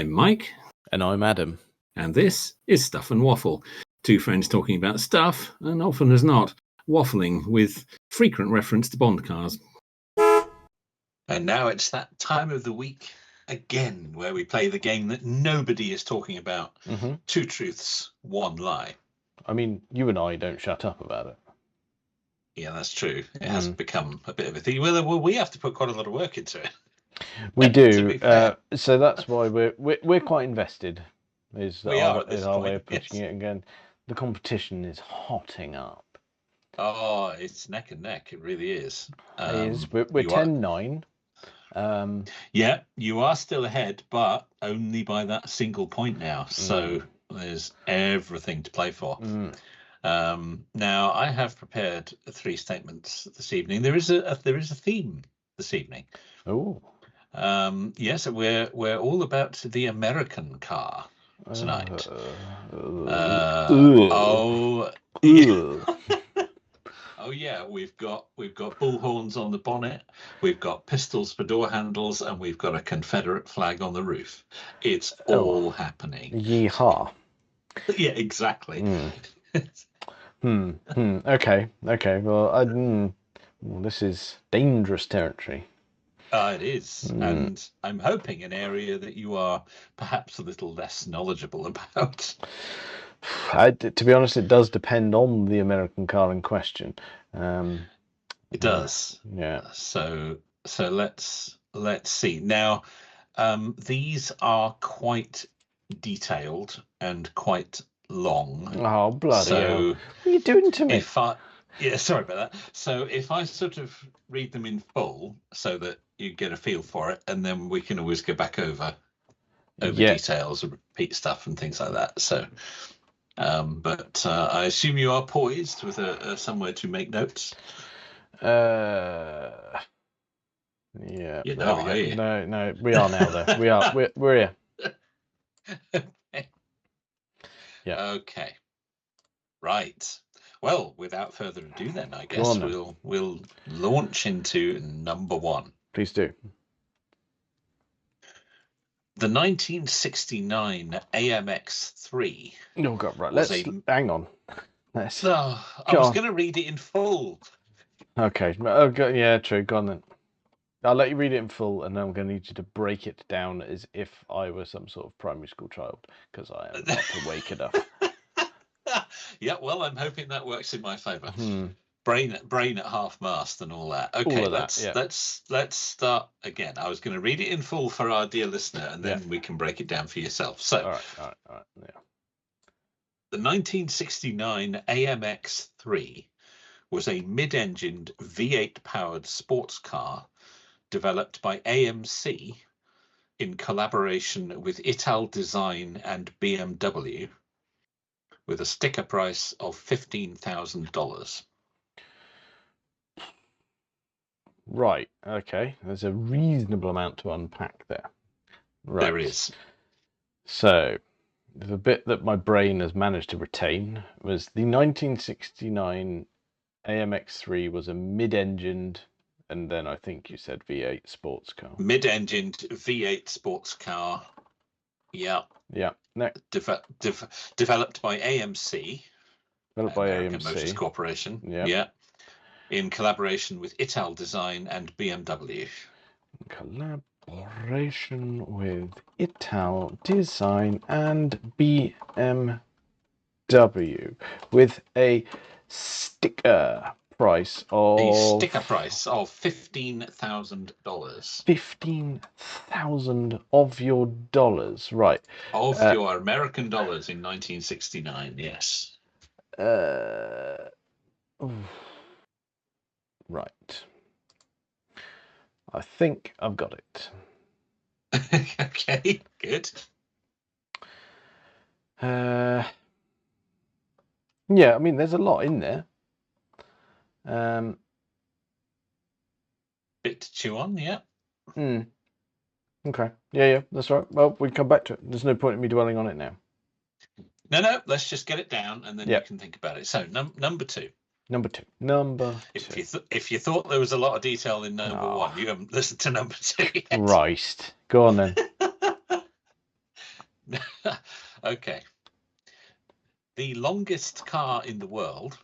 I'm Mike. And I'm Adam. And this is Stuff and Waffle. Two friends talking about stuff, and often as not, waffling with frequent reference to Bond cars. And now it's that time of the week again where we play the game that nobody is talking about. Mm-hmm. Two truths, one lie. I mean, you and I don't shut up about it. Yeah, that's true. It has become a bit of a thing. Well, we have to put quite a lot of work into it. We do. So that's why we're quite invested. Is our way of putting it again. The competition is hotting up. Oh, it's neck and neck. It really is. It is. We're 10-9. Yeah, you are still ahead, but only by that single point now. So there's everything to play for. Now I have prepared 3 statements this evening. There is a theme this evening. Oh. Yes, we're all about the American car tonight. Oh yeah, we've got bullhorns on the bonnet, we've got pistols for door handles, and we've got a Confederate flag on the roof. It's all happening. Yeehaw. Yeah, exactly. Okay. Well, this is dangerous territory. It is, and I'm hoping an area that you are perhaps a little less knowledgeable about. To be honest, it does depend on the American car in question. It does. Yeah. So let's see. Now, these are quite detailed and quite long. Oh, bloody hell. What are you doing to me? Sorry about that. So if I sort of read them in full so that you get a feel for it, and then we can always go back over details and repeat stuff and things like that. So, but I assume you are poised with somewhere to make notes. Yeah. No, we are now though. We're here. Okay. Yeah. Okay. Right. Well, without further ado, then I guess we'll launch into number 1. Please do. The 1969 AMX3. Oh God! Right. Hang on. I was going to read it in full. Okay. Yeah, true. Go on then. I'll let you read it in full, and then I'm going to need you to break it down as if I were some sort of primary school child, because I am not awake enough. Yeah, well, I'm hoping that works in my favour. Brain at half mast and all that. Okay, let's start again. I was going to read it in full for our dear listener, and then we can break it down for yourself. So, all right. Yeah. The 1969 AMX3 was a mid-engined V8-powered sports car developed by AMC in collaboration with Ital Design and BMW, with a sticker price of $15,000. Right. Okay. There's a reasonable amount to unpack there. Right. There is. So, the bit that my brain has managed to retain was the 1969 AMX3 was a mid-engined, and then I think you said V8 sports car. Mid-engined V8 sports car. Yeah. Yeah. Developed by AMC. American Motors Corporation. Yeah. In collaboration with Ital Design and BMW. Collaboration with Ital Design and BMW with a sticker price of $15,000. $15,000 of your dollars, right? Of your American dollars in 1969, yes. Right. I think I've got it. Okay, good. Yeah, I mean, there's a lot in there. Bit to chew on, yeah. Okay. Yeah, that's right. Well, we can come back to it. There's no point in me dwelling on it now. No, let's just get it down, and then you can think about it. So, number 2. Number two. If you thought there was a lot of detail in number 1, you haven't listened to number 2 yet. Christ. Go on then. Okay. The longest car in the world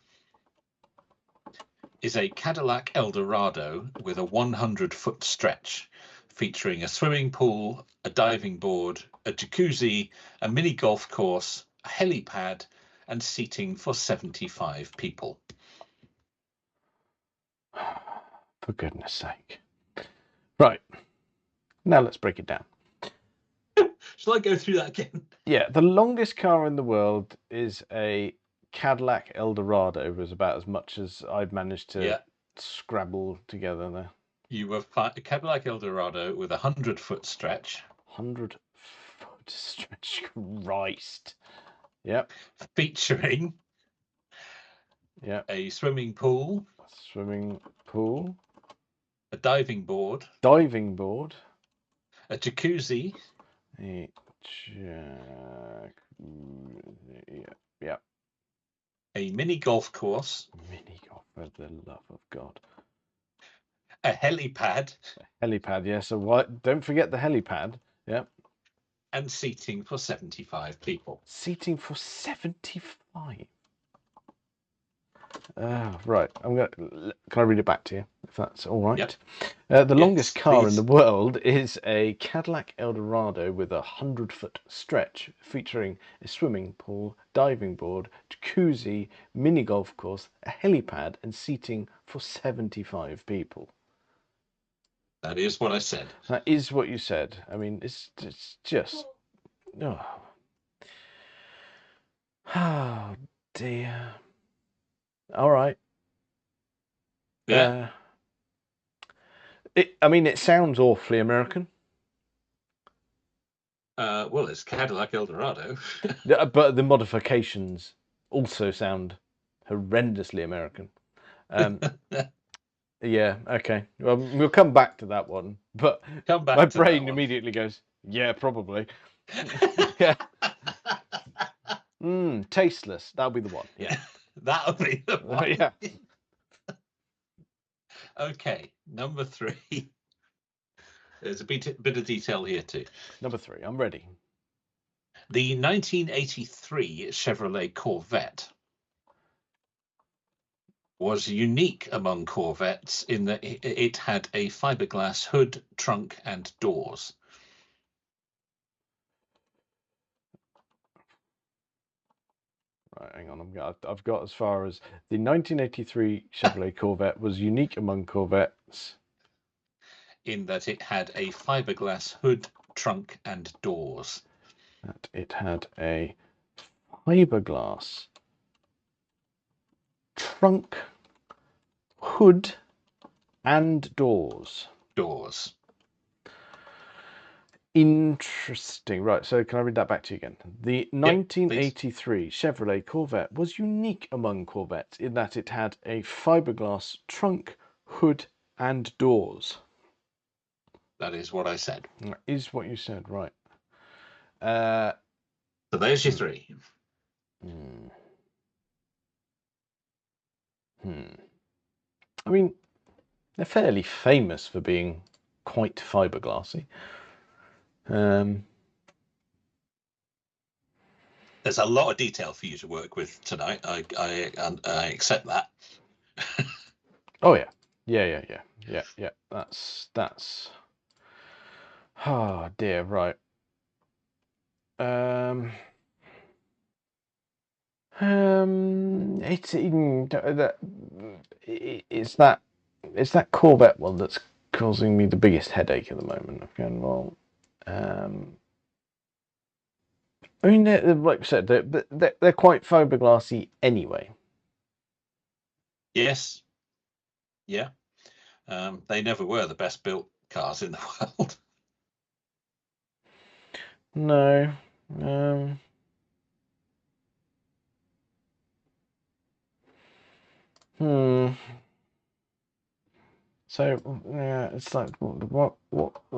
is a Cadillac Eldorado with a 100-foot stretch, featuring a swimming pool, a diving board, a jacuzzi, a mini golf course, a helipad, and seating for 75 people. For goodness sake. Right. Now let's break it down. Shall I go through that again? Yeah, the longest car in the world is a Cadillac Eldorado. It was about as much as I've managed to scrabble together there. You were a Cadillac Eldorado with a 100-foot stretch. 100-foot stretch. Christ. Yep. Featuring a swimming pool. Swimming pool. A diving board. Diving board. A jacuzzi. Yeah. A mini golf course. Mini golf, for the love of God. A helipad. Helipad, yeah. So what? Don't forget the helipad. Yeah. And seating for 75 people. Seating for 75. Right. Can I read it back to you, if that's all right? Yep. The longest car please. in the world is a Cadillac Eldorado with a 100-foot stretch, featuring a swimming pool, diving board, jacuzzi, mini golf course, a helipad, and seating for 75 people. That is what I said. That is what you said. I mean, it's just... Oh, dear. All right. Yeah. It sounds awfully American. Well, it's Cadillac Eldorado. But the modifications also sound horrendously American. Yeah, okay. Well, we'll come back to that one. But my brain immediately goes, yeah, probably. Yeah. Tasteless. That'll be the one. Yeah. That'll be the one. Yeah. Okay, number 3. There's a bit of detail here too. Number 3, I'm ready. The 1983 Chevrolet Corvette was unique among Corvettes in that it had a fiberglass hood, trunk, and doors. Right, hang on. I've got as far as the 1983 Chevrolet Corvette was unique among Corvettes in that it had a fiberglass hood, trunk, and doors. That it had a fiberglass trunk, hood, and doors. Doors. Interesting. Right, so can I read that back to you again? The 1983 Chevrolet Corvette was unique among Corvettes in that it had a fiberglass trunk, hood, and doors. That is what I said. That is what you said, right. So there's your 3. I mean, they're fairly famous for being quite fiberglassy. There's a lot of detail for you to work with tonight. I accept that. Oh yeah. Yeah. That's. Oh dear. Right. It's that Corvette one that's causing me the biggest headache at the moment. I'm going, well, I mean, like I said, they're quite fiberglassy anyway. Yes. Yeah. They never were the best built cars in the world. No. So yeah, it's like what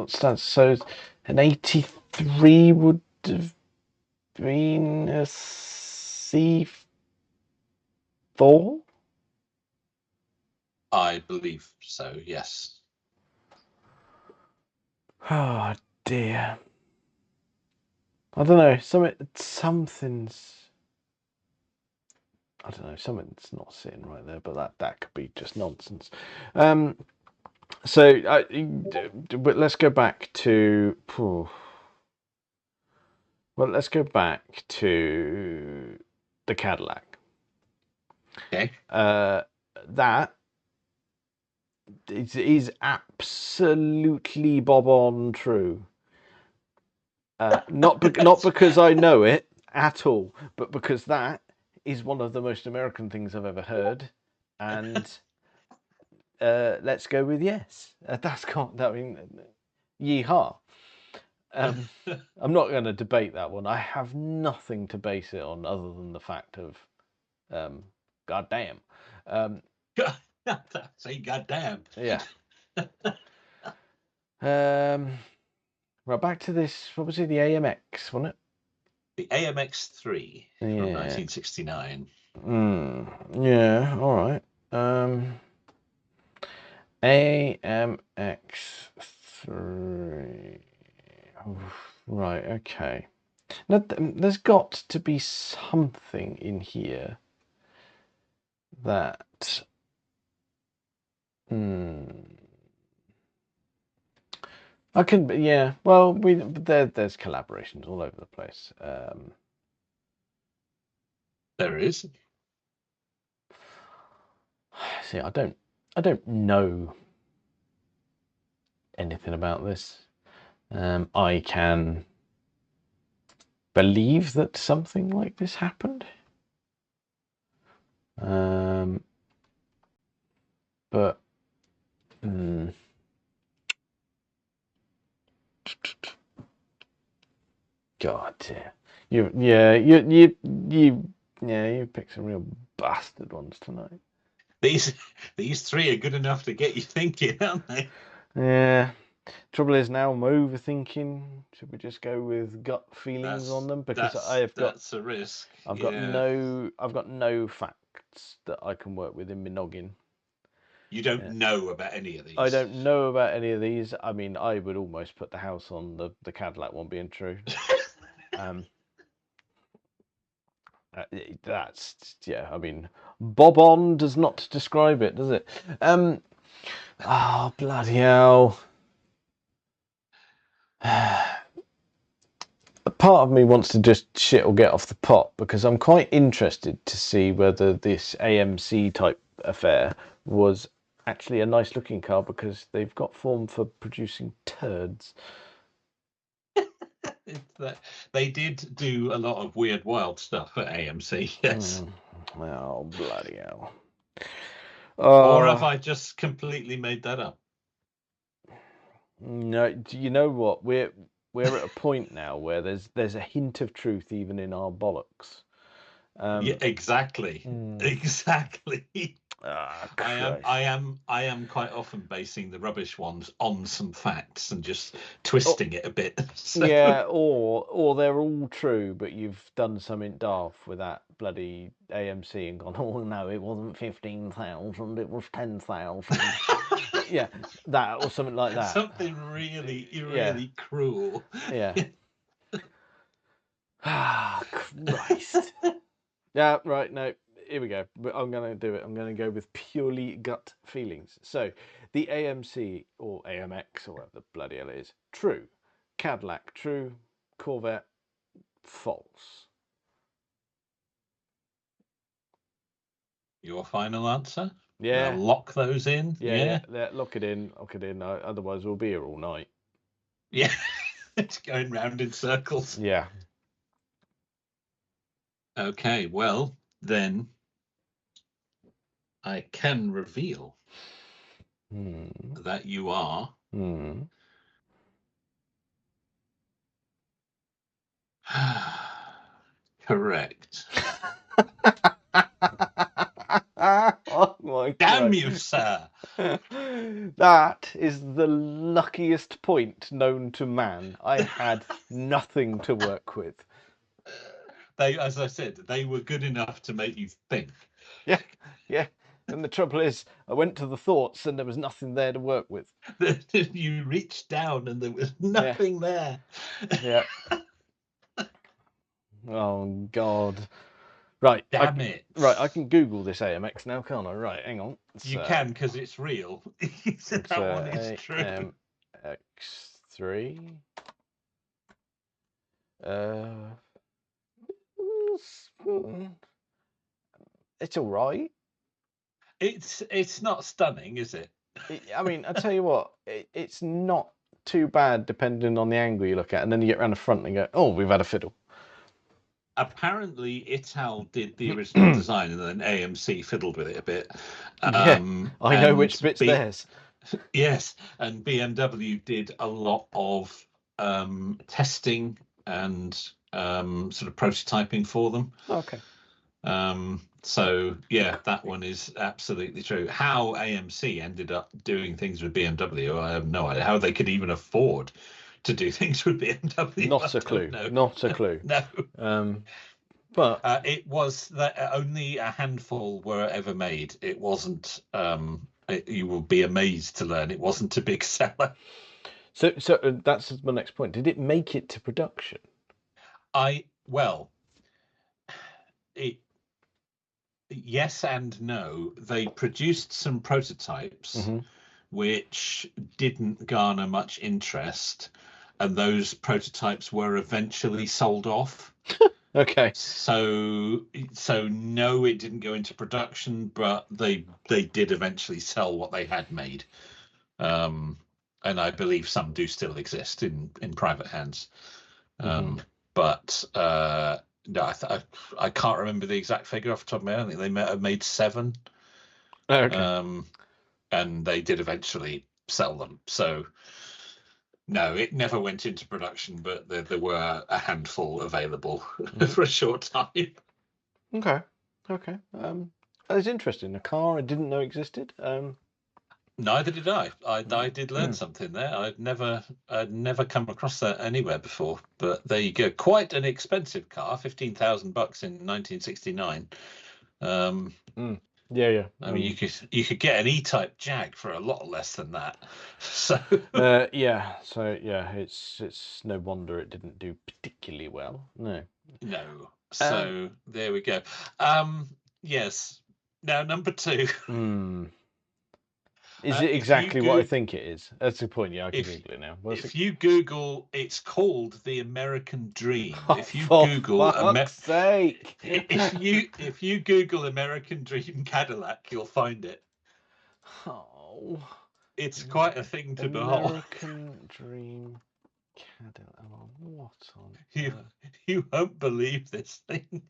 stands? So an 83 would have been a C4. I believe so. Yes. Oh dear. I don't know. Something's. I don't know. Something's not sitting right there, but that could be just nonsense. But let's go back to. Well, let's go back to the Cadillac. Okay. That is absolutely bob on true. Not because I know it at all, but because that is one of the most American things I've ever heard, and let's go with yes. That's got. I mean, yeehaw. I'm not going to debate that one. I have nothing to base it on other than the fact of, goddamn. Say goddamn. Yeah. Right, back to this. What was it? The AMX, wasn't it? The AMX3 from 1969. Yeah. All right. AMX3. Right. Okay. Now, there's got to be something in here that. I can, yeah. Well, there's collaborations all over the place. There is. See, I don't know anything about this. I can believe that something like this happened. But God, you picked some real bastard ones tonight. These three are good enough to get you thinking, aren't they? Yeah. Trouble is now I'm overthinking. Should we just go with gut feelings on them? Because that's a risk. I've got no facts that I can work with in my noggin. You don't know about any of these. I don't know about any of these. I mean, I would almost put the house on the Cadillac one being true. That's I mean, bob on does not describe it, does it? Oh bloody hell! Part of me wants to just shit or get off the pot because I'm quite interested to see whether this AMC type affair was actually a nice looking car because they've got form for producing turds. They did do a lot of weird, wild stuff at AMC. Yes. Oh bloody hell! Or have I just completely made that up? No, do you know what? We're at a point now where there's a hint of truth even in our bollocks. Yeah, exactly. Exactly. I am quite often basing the rubbish ones on some facts and just twisting it a bit. So. Yeah, or they're all true, but you've done something daft with that bloody AMC and gone, oh no, it wasn't 15,000, it was 10,000. Yeah, that or something like that. Something really cruel. Yeah. Ah, Christ. Yeah, right, no, here we go. I'm going to do it. I'm going to go with purely gut feelings. So, the AMC or AMX or whatever the bloody hell it is, true. Cadillac, true. Corvette, false. Your final answer? Yeah. Lock those in? Yeah. Lock it in. Otherwise, we'll be here all night. Yeah. It's going round in circles. Yeah. Okay, well, then I can reveal that you are correct. Oh my Damn you, sir! That is the luckiest point known to man. I had nothing to work with. They, as I said, they were good enough to make you think. Yeah. And the trouble is, I went to the thoughts and there was nothing there to work with. You reached down and there was nothing there. Yeah. Oh God. Right. Damn it. Right, I can Google this AMX now, can't I? Right, hang on. You can, because it's real. That one is true. AMX3. It's all right. It's not stunning, is it? I mean, I tell you what, it's not too bad depending on the angle you look at, and then you get around the front and go, oh, we've had a fiddle. Apparently, Ital did the original design, and then AMC fiddled with it a bit. Yeah, I know which bit's theirs. Yes, and BMW did a lot of testing and sort of prototyping for them. Okay. So yeah, that one is absolutely true. How AMC ended up doing things with BMW, I have no idea. How they could even afford to do things with BMW. Not a clue. Not a clue. No. But it was that only a handful were ever made. It wasn't. You will be amazed to learn it wasn't a big seller. So that's my next point. Did it make it to production? Yes and no. They produced some prototypes which didn't garner much interest, and those prototypes were eventually sold off. Okay. So no, it didn't go into production, but they did eventually sell what they had made. And I believe some do still exist in private hands. But no, I can't remember the exact figure off the top of my head. I think they may have made 7. Okay. And they did eventually sell them. So no, it never went into production, but there were a handful available for a short time. Okay. That's interesting. A car I didn't know existed. Neither did I. I did learn something there. I'd never come across that anywhere before. But there you go. Quite an expensive car, $15,000 in 1969. Yeah. I mean, you could get an E-Type Jag for a lot less than that. So yeah. So yeah, it's no wonder it didn't do particularly well. No. So there we go. Yes. Now number 2. Is it exactly what I think it is? That's the point. Yeah, I can Google it now. If you Google, it's called the American Dream. If you Google, sake! if you Google American Dream Cadillac, you'll find it. Oh, it's quite a thing to behold. American Dream Cadillac. Oh, what on you won't believe this thing.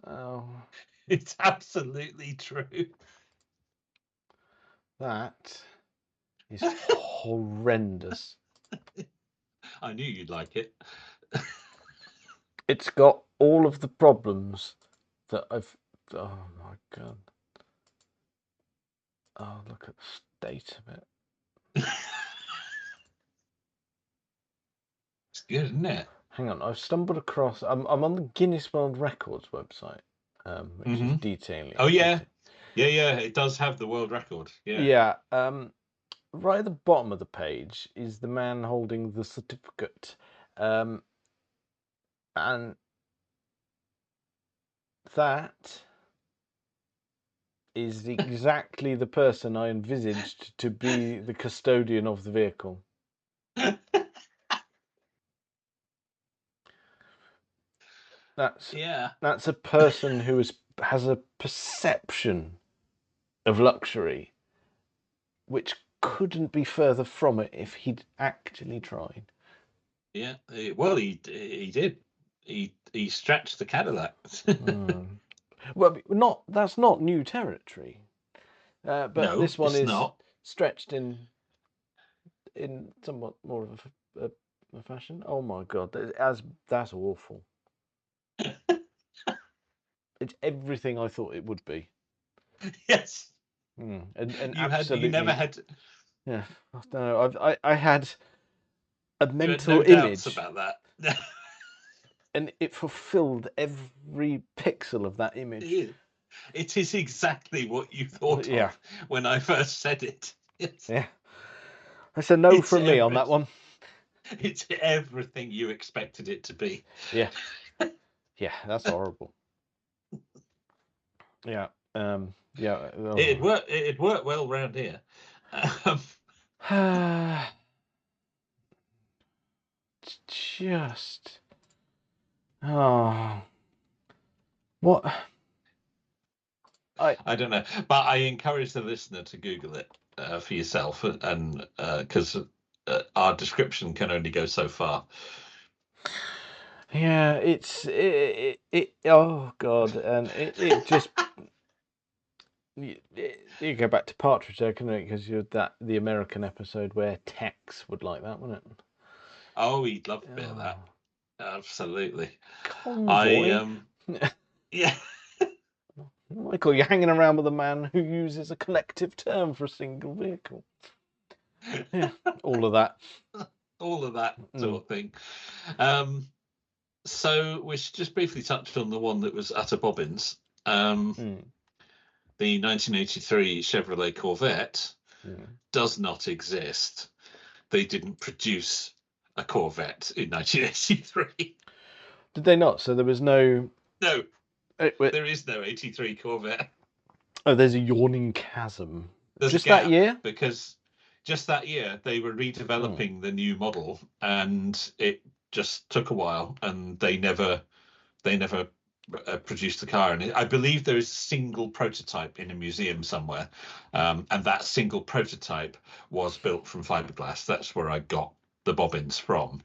Oh, it's absolutely true. That is horrendous. I knew you'd like it. It's got all of the problems that I've... Oh, my God. Oh, look at the state of it. It's good, isn't it? Hang on, I've stumbled across... I'm on the Guinness World Records website, which is detailing... Oh, yeah. Yeah, it does have the world record. Yeah. Right at the bottom of the page is the man holding the certificate, and that is exactly the person I envisaged to be the custodian of the vehicle. That's a person who has a perception of luxury, which couldn't be further from it if he'd actually tried. Yeah, well, he did. He stretched the Cadillac. Well, that's not new territory. But no, this one is not stretched in somewhat more of a fashion. Oh my God, that's awful. It's everything I thought it would be. Yes. And absolutely, you never had. Yeah, I don't know. I had a mental no image about that, and it fulfilled every pixel of that image. It is exactly what you thought of when I first said it. Yes. Yeah, that's a no from me on that one. It's everything you expected it to be. Yeah. Yeah, that's horrible. Yeah. Yeah. Oh. It'd work well round here. Just. Oh. What? I don't know, but I encourage the listener to Google it for yourself, and because our description can only go so far. Yeah, it oh God, and it just you go back to Partridge there, couldn't it? Because you're the American episode where Tex would like that, wouldn't it? Oh, he'd love a bit of that. Absolutely. Convoy. Yeah. Michael, you're hanging around with a man who uses a collective term for a single vehicle. Yeah, all of that. All of that sort of thing. So we should just briefly touch on the one that was utter bobbins. The 1983 Chevrolet Corvette does not exist. They didn't produce a Corvette in 1983. Did they not? So there was no... No. There is no 83 Corvette. Oh, there's a yawning chasm. There's just a gap, that year? Because just that year they were redeveloping the new model, and it just took a while, and they never produced the car. And I believe there is a single prototype in a museum somewhere, and that single prototype was built from fiberglass. That's where I got the bobbins from.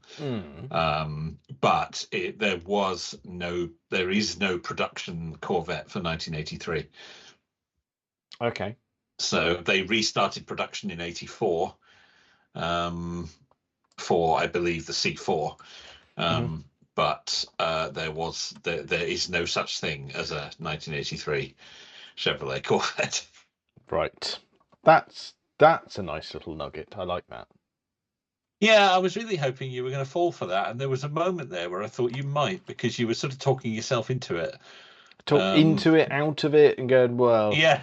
But there is no production Corvette for 1983. Okay. So they restarted production in 84 for, I believe, the C4. But there is no such thing as a 1983 Chevrolet Corvette. Right. That's a nice little nugget. I like that. Yeah, I was really hoping you were going to fall for that, and there was a moment there where I thought you might, because you were sort of talking yourself into it. Into it, out of it, and going, well... Yeah.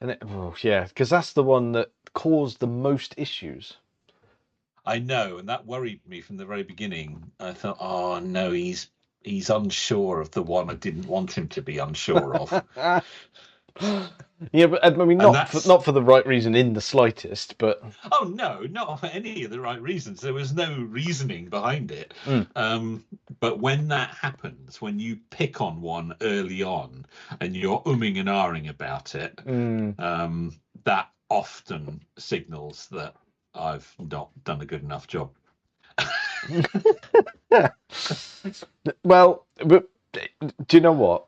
And because that's the one that caused the most issues. I know, and that worried me from the very beginning. I thought, oh no, he's unsure of the one I didn't want him to be unsure of. Yeah, but I mean, not for the right reason in the slightest, but... Oh, no, not for any of the right reasons. There was no reasoning behind it. But when that happens, when you pick on one early on and you're umming and ahhing about it, that often signals that I've not done a good enough job. Well, but do you know what?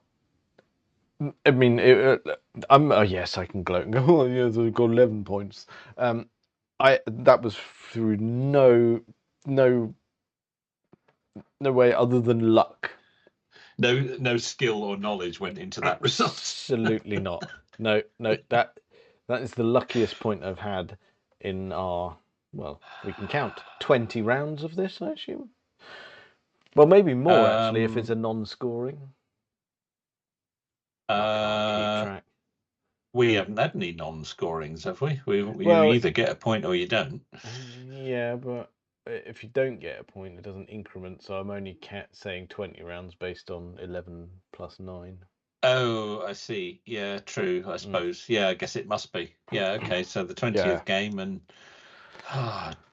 I mean, yes, I can gloat and go, oh, yes, I've got 11 points. That was through no way other than luck. No skill or knowledge went into that result. Absolutely not. No, that is the luckiest point I've had in our, well, we can count 20 rounds of this, I assume. Well, maybe more actually if it's a non-scoring. We haven't had any non-scorings, have we? You either get a point or you don't. Yeah, but if you don't get a point, it doesn't increment. So I'm only saying 20 rounds based on 11 plus 9. Oh, I see. Yeah, true. I suppose. Yeah, I guess it must be. Yeah, okay. So the 20th game, and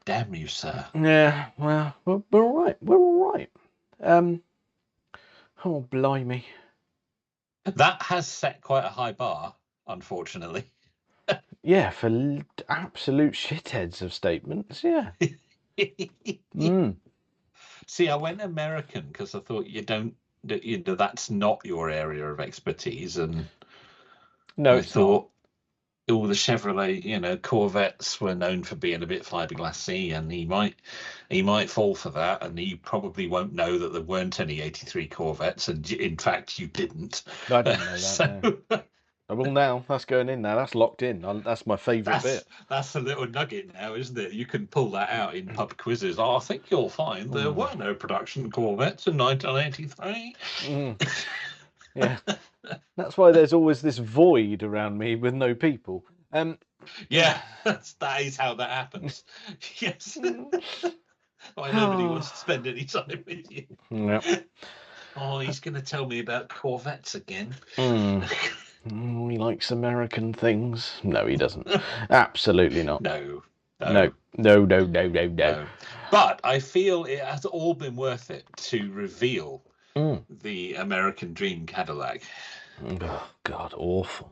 damn you, sir. Yeah. Well, we're all right. We're all right. Oh, blimey. That has set quite a high bar, unfortunately. Yeah, for absolute shitheads of statements, yeah. See, I went American because I thought that's not your area of expertise, and no, I thought all the Chevrolet, Corvettes were known for being a bit fiberglassy, and he might fall for that, and he probably won't know that there weren't any 83 Corvettes, and in fact you didn't. I didn't know that. No. I will now. That's going in now. That's locked in. That's my favourite bit. That's a little nugget now, isn't it? You can pull that out in pub quizzes. Oh, I think you'll find there were no production Corvettes in 1983. Yeah. That's why there's always this void around me with no people. Yeah, that is how that happens. Yes. Why nobody wants to spend any time with you. Yep. Oh, he's going to tell me about Corvettes again. He likes American things. No, he doesn't. Absolutely not. No. No. But I feel it has all been worth it to reveal the American Dream Cadillac. Oh, God, awful.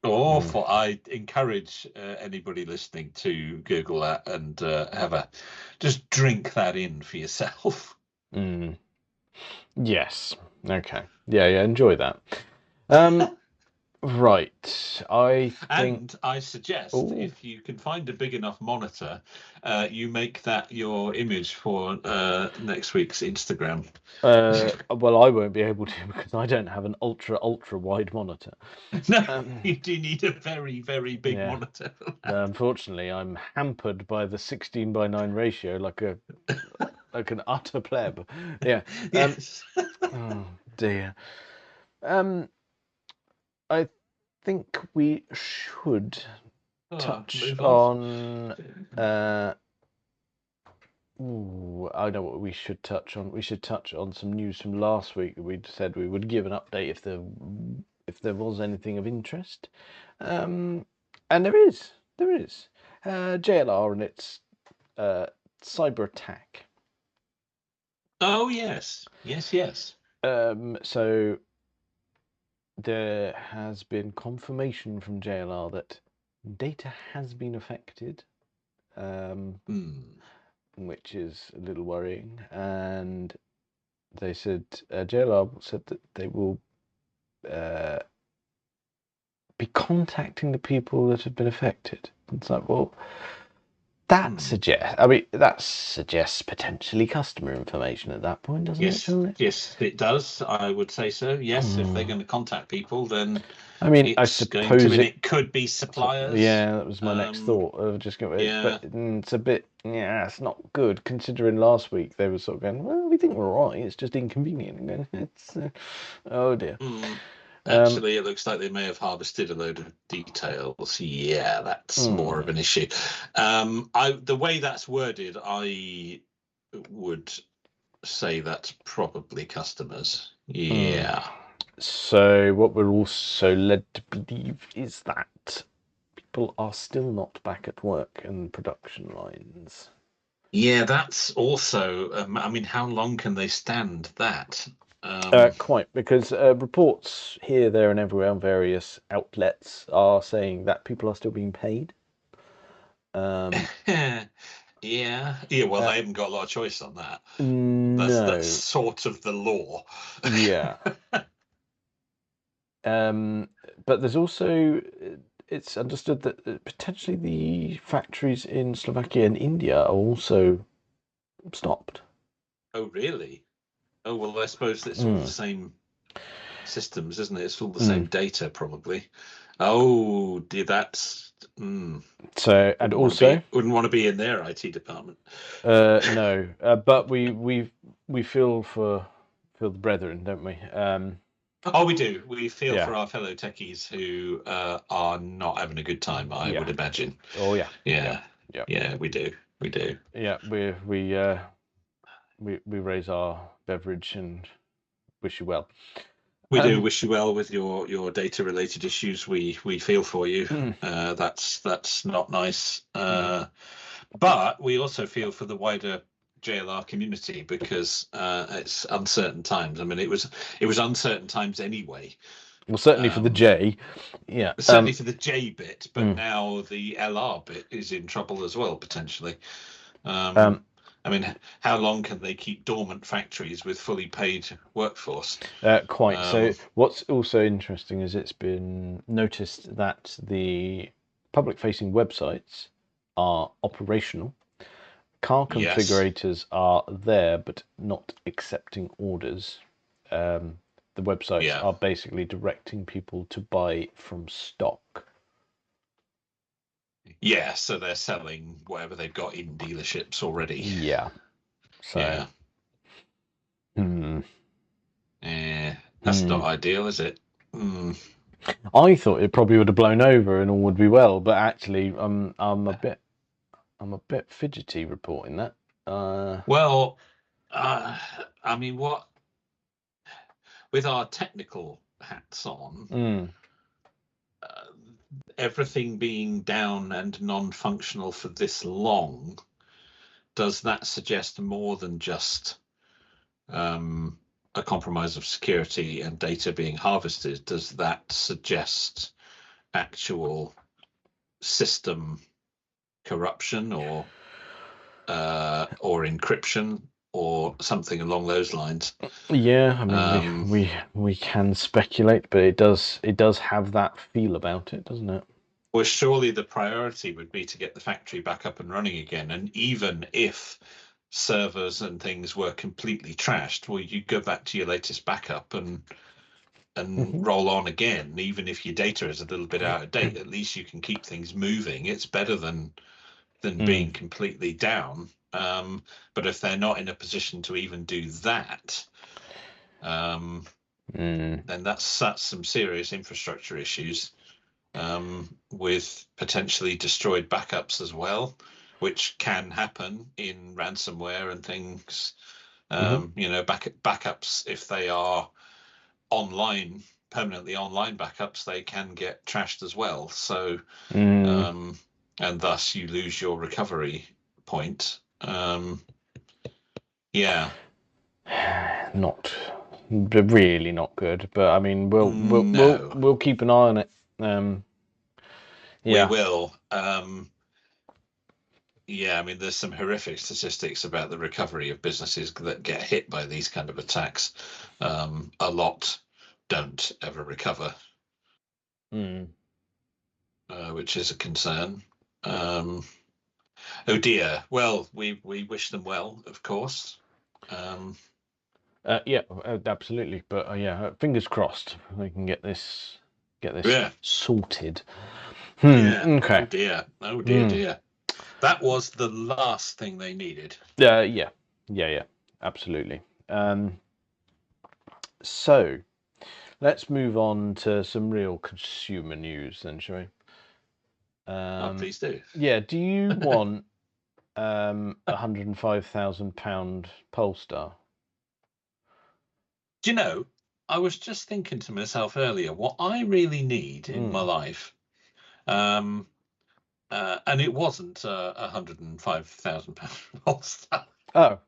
Awful. I encourage anybody listening to Google that and just drink that in for yourself. Yes. Okay. Yeah, enjoy that. Right. I think... And I suggest if you can find a big enough monitor, you make that your image for next week's Instagram. Well, I won't be able to because I don't have an ultra wide monitor. No, you do need a very, very big monitor for that. Unfortunately, I'm hampered by the 16:9 ratio, like an utter pleb. Yeah. Yes. Oh dear. I think we should touch on. I know what we should touch on. We should touch on some news from last week. We said we would give an update if there was anything of interest, and there is. JLR and its cyber attack. Oh yes. So there has been confirmation from JLR that data has been affected, which is a little worrying. And they said, JLR said that they will be contacting the people that have been affected. It's like, well, that suggests potentially customer information at that point, doesn't it? Surely? Yes, it does. I would say so. Yes, if they're going to contact people, then I suppose it could be suppliers. Yeah, that was my next thought. But it's a bit. Yeah, it's not good considering last week they were sort of going, well, we think we're all right. It's just inconvenient. And it's oh dear. Actually, it looks like they may have harvested a load of details. Yeah, that's more of an issue. The way that's worded, I would say that's probably customers. Yeah. So what we're also led to believe is that people are still not back at work in production lines. Yeah, that's also. How long can they stand that? Quite, because reports here, there, and everywhere on various outlets are saying that people are still being paid. Yeah. Well, they haven't got a lot of choice on that. No, that's sort of the law. Yeah. But there's also, it's understood that potentially the factories in Slovakia and India are also stopped. Oh, really? Oh, well, I suppose it's all the same systems, isn't it? It's all the same data, probably. Oh, dear, that's... So, and also... wouldn't want to be in their IT department. No, but we feel for the brethren, don't we? Oh, we do. We feel for our fellow techies who are not having a good time, I would imagine. Oh, yeah. Yeah, we do. Yeah, we raise our beverage and wish you well. We do wish you well with your data related issues. We feel for you. That's not nice. But we also feel for the wider JLR community because it's uncertain times. I mean, it was uncertain times anyway. Well, certainly for the J, yeah. Certainly for the J bit, but now the LR bit is in trouble as well potentially. I mean, how long can they keep dormant factories with fully paid workforce? Quite. So what's also interesting is it's been noticed that the public-facing websites are operational. Car configurators are there, but not accepting orders. The websites are basically directing people to buy from stock. Yeah, so they're selling whatever they've got in dealerships already. Yeah. So. That's not ideal, is it? I thought it probably would have blown over and all would be well, but actually, I'm a bit fidgety reporting that. Well, I mean, what with our technical hats on, everything being down and non-functional for this long, does that suggest more than just a compromise of security and data being harvested? Does that suggest actual system corruption or encryption or something along those lines? Yeah, I mean, we can speculate, but it does have that feel about it, doesn't it? Well, surely the priority would be to get the factory back up and running again. And even if servers and things were completely trashed, well, you go back to your latest backup and roll on again. Even if your data is a little bit out of date, at least you can keep things moving. It's better than being completely down. But if they're not in a position to even do that, then that's some serious infrastructure issues, with potentially destroyed backups as well, which can happen in ransomware and things. Backups, if they are permanently online backups, they can get trashed as well. So, and thus you lose your recovery point. Really not good. But I mean, we'll keep an eye on it. We will. I mean, there's some horrific statistics about the recovery of businesses that get hit by these kind of attacks. A lot don't ever recover, which is a concern. Oh dear. Well, we wish them well, of course. Absolutely. But fingers crossed we can get this sorted. Okay. Oh dear. That was the last thing they needed. Yeah, absolutely. So let's move on to some real consumer news then, shall we? Please do. Yeah, do you want £105,000 Polestar? Do you know, I was just thinking to myself earlier, what I really need in my life, and it wasn't £105,000 Polestar. Oh,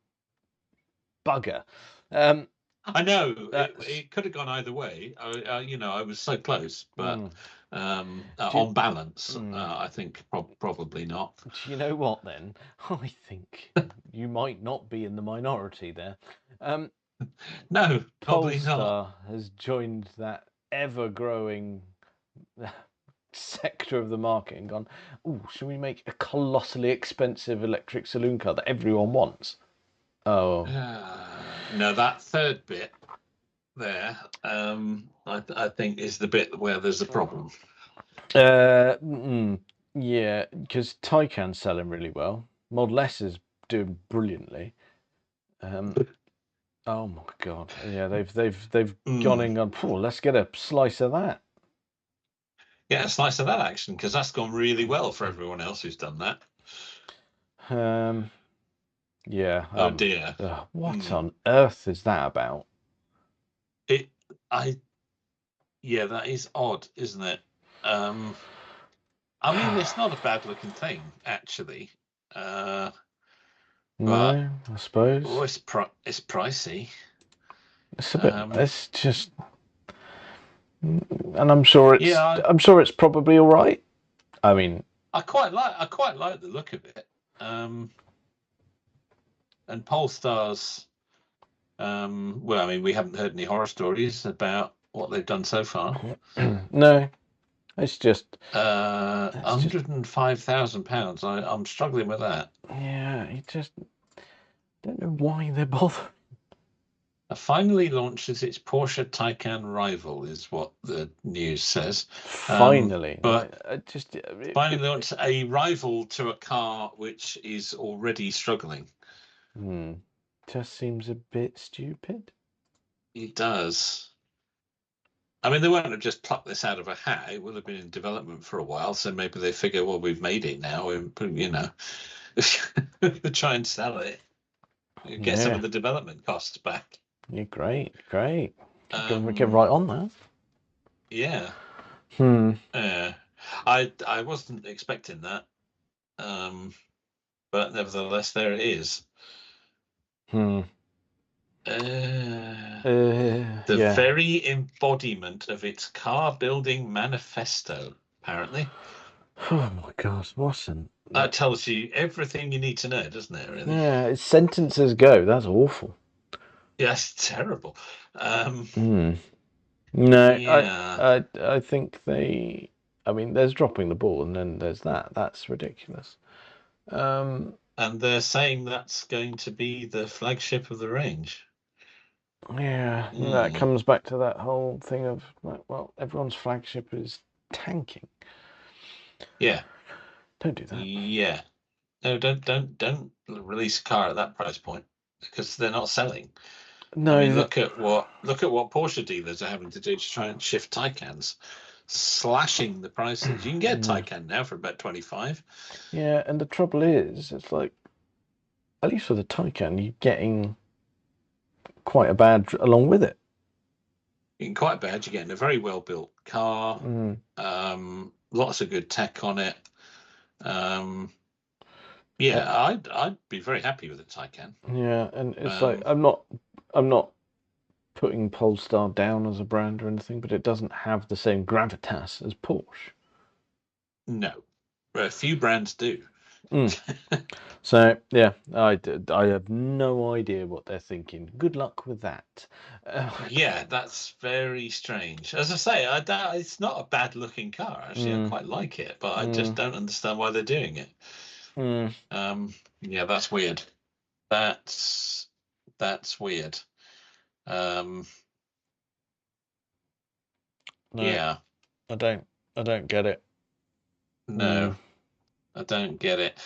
bugger. I know it could have gone either way. I was so close, but on balance, I think probably not. Do you know what then? I think you might not be in the minority there. No, probably Polestar not. has joined that ever-growing sector of the market and gone, "Oh, should we make a colossally expensive electric saloon car that everyone wants?" Oh, no, that third bit there, I think is the bit where there's a problem. Yeah, because Taycan's selling really well. Model S is doing brilliantly. Oh my God! Yeah, they've gone in and gone, let's get a slice of that. Yeah, a slice of that action, because that's gone really well for everyone else who's done that. Yeah. Oh dear. What on earth is that about? That is odd, isn't it? I mean, it's not a bad looking thing, actually. No, I suppose. Oh, it's pricey. It's a bit. It's just, and I'm sure it's. Yeah, I'm sure it's probably all right. I mean, I quite like the look of it. And Polestar's. Well, I mean, we haven't heard any horror stories about what they've done so far. No, it's just £105,000. I'm struggling with that. Yeah, I just don't know why they're bothering. Finally launches its Porsche Taycan rival, is what the news says. Finally, finally launched a rival to a car which is already struggling. Just seems a bit stupid. It does. I mean, they won't have just plucked this out of a hat. It will have been in development for a while, so maybe they figure, well, we've made it now, and try and sell it. Get some of the development costs back. Yeah, great. Get right on that. Yeah. I wasn't expecting that, but nevertheless, there it is. The very embodiment of its car building manifesto, apparently. Oh my God, Watson. That tells you everything you need to know, doesn't it, really? Yeah, it's sentences go. That's awful. Yeah, it's terrible. No, Yeah. I think there's dropping the ball, and then there's that. That's ridiculous. And they're saying that's going to be the flagship of the range. Yeah, that comes back to that whole thing of, well, everyone's flagship is tanking. Yeah. Don't do that. Yeah. No, don't release a car at that price point, because they're not selling. No, I mean, look at what Porsche dealers are having to do to try and shift Taycans, slashing the prices. You can get a Taycan now for about 25. Yeah, and the trouble is, it's like, at least with a Taycan, you're getting quite a badge along with it. You can quite bad. You're getting a very well built car. Lots of good tech on it. Yeah, I'd be very happy with a Taycan. Yeah, and it's like I'm not putting Polestar down as a brand or anything, but it doesn't have the same gravitas as Porsche. No, a few brands do. So yeah, I have no idea what they're thinking. Good luck with that. Yeah, that's very strange. As I say, it's not a bad looking car. Actually, I quite like it, but I just don't understand why they're doing it. Yeah, that's weird. That's weird. Yeah, I don't get it. no, I don't get it.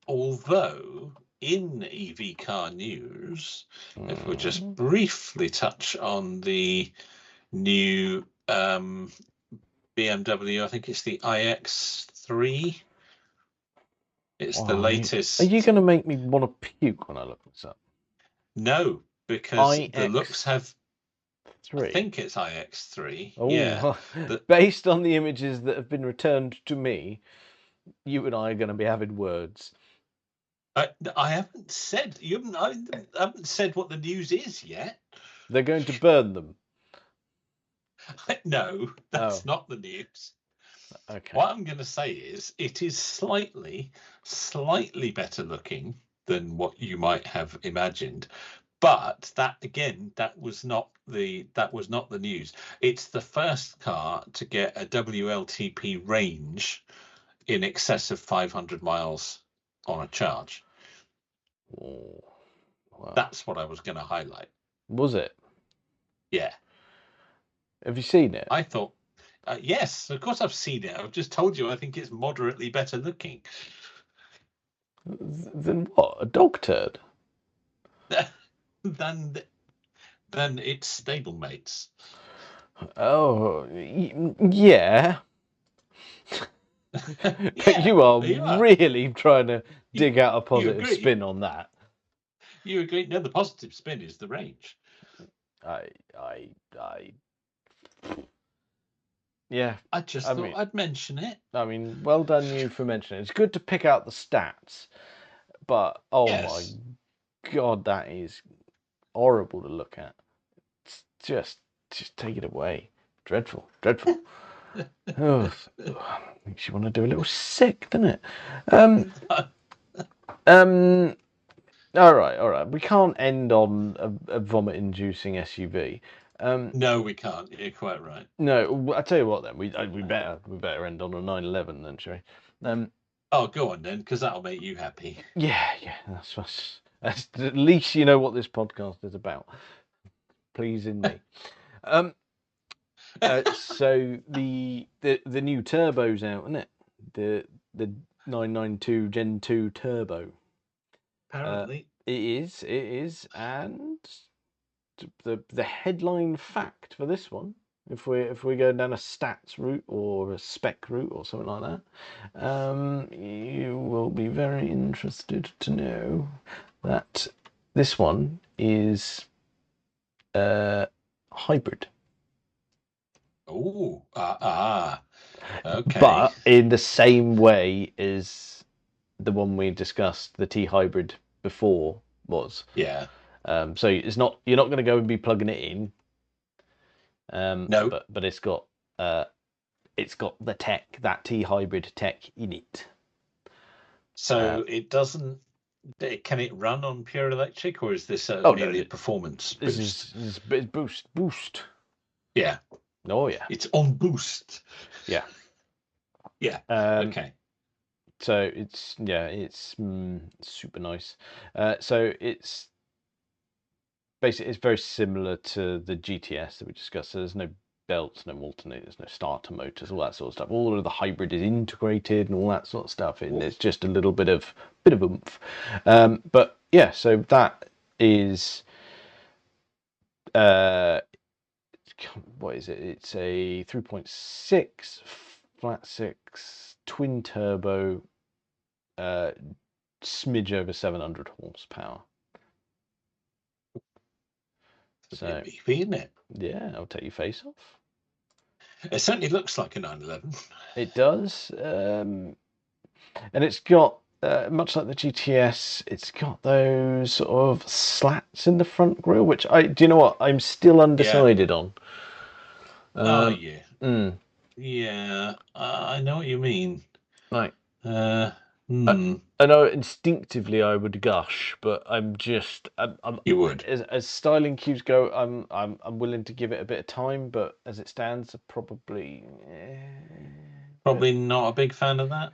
Although in EV car news, if we just briefly touch on the new BMW, I think it's the iX3. It's the latest. Are you going to make me want to puke when I look this up? No, because the looks have. I think it's iX3. Oh, yeah. Based on the images that have been returned to me, you and I are going to be having words. I haven't said I haven't said what the news is yet. They're going to burn them. No, that's not the news. Okay. What I'm going to say is it is slightly better looking than what you might have imagined. But that was not the news. It's the first car to get a WLTP range in excess of 500 miles on a charge. Oh, wow. That's what I was going to highlight. Was it? Yeah. Have you seen it? I thought, yes, of course I've seen it. I've just told you I think it's moderately better looking. Than what? A dog turd? than its stablemates. Oh, yeah. But you are really trying to dig out a positive spin on that. You agree? No, the positive spin is the range. Yeah. I just thought I'd mention it. I mean, well done you for mentioning it. It's good to pick out the stats, but my God, that is horrible to look at. It's just take it away. Dreadful. Makes you want to do a little sick, doesn't it? All right. We can't end on a vomit-inducing SUV. No, we can't. You're quite right. No, I tell you what. Then we better end on a 911 then, shall we? Oh, go on then, because that'll make you happy. Yeah. That's at least you know what this podcast is about. Pleasing me. So the new turbo's out, isn't it? The 992 Gen 2 Turbo. Apparently, it is, and the headline fact for this one, if we're going down a stats route or a spec route or something like that, you will be very interested to know that this one is hybrid. Oh, okay. But in the same way as the one we discussed, the T hybrid before was. Yeah. So you're not going to go and be plugging it in. No. But it's got the tech, that T hybrid tech in it. So it doesn't. Can it run on pure electric, or is this merely a performance boost? This is boost. Yeah. Oh yeah. It's on boost. Yeah. Yeah. Okay. So it's super nice. So it's basically very similar to the GTS that we discussed. So there's no belts, no alternators, no starter motors, all that sort of stuff. All of the hybrid is integrated and all that sort of stuff. And it's just a little bit of oomph. But yeah, so that is what is it? It's a 3.6 flat six twin turbo, smidge over 700 horsepower. So beefy, isn't it? Yeah, I'll take your face off. It certainly looks like a 911. It does, and it's got much like the GTS. It's got those sort of slats in the front grille, which do you know what? I'm still undecided on. Yeah. Mm. Yeah, I know what you mean. Right. I know instinctively I would gush, but I'm you would. As styling cues go, I'm willing to give it a bit of time, but as it stands, probably not a big fan of that.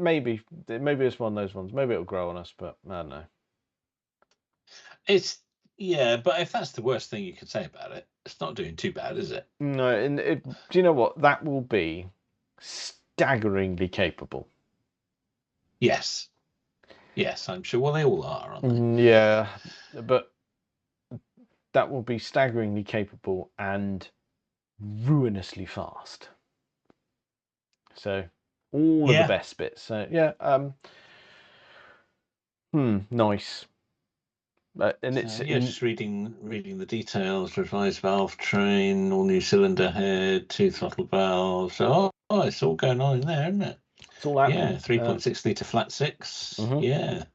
Maybe it's one of those ones. Maybe it'll grow on us, but I don't know. But if that's the worst thing you could say about it, it's not doing too bad, is it? No, and do you know what? That will be staggeringly capable. Yes, I'm sure. Well, they all are, aren't they? Yeah, but that will be staggeringly capable and ruinously fast. So all of the best bits. So yeah, nice. And it's just reading the details. Revised valve train, all new cylinder head, two throttle valves. Oh, it's all going on in there, isn't it? It's all happening. Yeah, 3.6 litre flat 6. Yeah,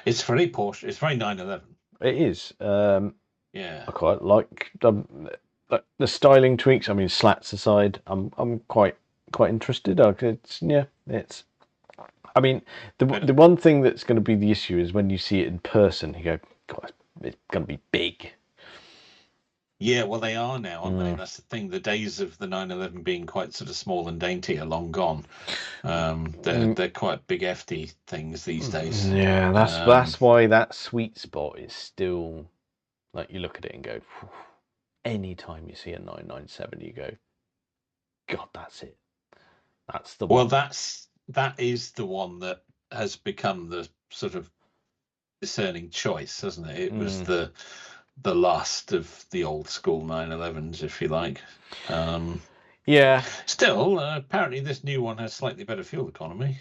it's very Porsche. It's very 911. It is. Yeah, I quite like the styling tweaks. I mean, slats aside, I'm quite interested. It's. I mean, the one thing that's going to be the issue is when you see it in person, you go, God, it's going to be big. Yeah, well, they are now, aren't they? That's the thing. The days of the 911 being quite sort of small and dainty are long gone. They're quite big, hefty things these days. Yeah, that's why that sweet spot is still, like, you look at it and go, anytime you see a 997, you go, God, that's it. That's the one. Well, that is the one that has become the sort of discerning choice, hasn't it? It was the last of the old school 911s, if you like. Yeah. Still, apparently this new one has slightly better fuel economy.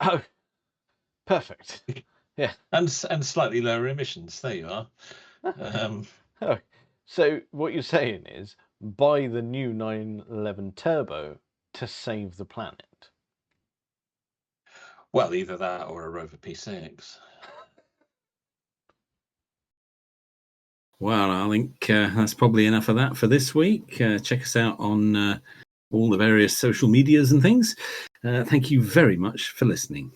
Oh, perfect. Yeah. And slightly lower emissions. There you are. So what you're saying is buy the new 911 Turbo to save the planet. Well, either that or a Rover P6. Well, I think that's probably enough of that for this week. Check us out on all the various social medias and things. Thank you very much for listening.